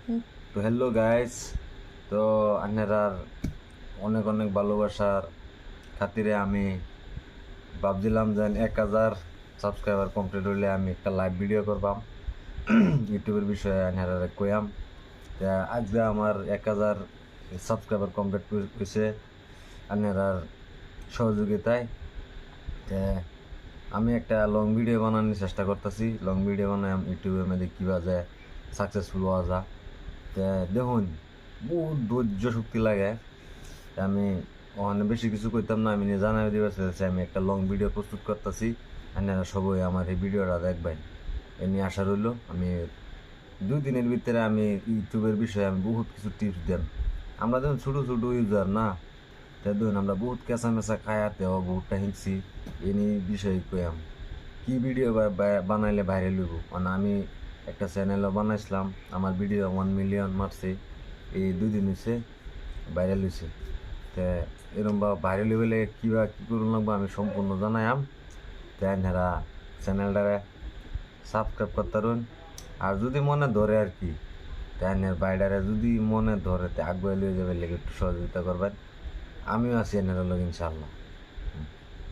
তো hello guys, তো আপনারা অনেক অনেক ভালোবাসার খাতিরে আমি ভাবছিলাম যে 1000 সাবস্ক্রাইবার কমপ্লিট হইলে আমি একটা লাইভ ভিডিও করবাম ইউটিউবের বিষয়ে আপনারা কইয়াম। তা আজকে আমার 1000 সাবস্ক্রাইবার কমপ্লিট হয়েছে আপনারা সহযোগিতায়। তা আমি একটা লং ভিডিও বানানোর চেষ্টা করতেছি। লং ভিডিও বানাই ইউটিউবের মধ্যে কীভাবে যায় সাকসেসফুল হওয়া যায়। তা দেখুন, বহুত ধৈর্য শক্তি লাগে। আমি ওখানে বেশি কিছু করতাম না, আমি নিয়ে জানাই দিতে চাইছি আমি একটা লং ভিডিও প্রস্তুত করতেছি। আপনারা সবাই আমার এই ভিডিওটা দেখবেন, এ নিয়ে আশা রইল। আমি 2 দিনের ভিতরে আমি ইউটিউবের বিষয়ে আমি বহুত কিছু টিপস দেন। আমরা যখন ছোটো ছোটো ইউজার না, তা ধরুন আমরা বহুত কেঁচা মেচা খায়াতেও বহুতটা হিঁচছি। এ নিয়ে বিষয়ে কইয়াম কি ভিডিও বানাইলে ভাইরাল হইব। মানে আমি একটা চ্যানেলও বানাইছিলাম, আমার ভিডিও 1 মিলিয়ন মারছে, এই 2 দিন হয়েছে ভাইরাল হয়েছে। তে এরকম বা ভাইরাল হইলে কী করুন লাগবো আমি সম্পূর্ণ জানাইম। তাই আপনারা চ্যানেলটারে সাবস্ক্রাইব করতে পারুন। আর যদি মনে ধরে আর কি, তাই বাইডারে যদি মনে ধরে তে আগ্রহ লিয়ে যাবে লেগে একটু সহযোগিতা করবেন। আমিও আছি এনারা লোক ইনশাল্লাহ।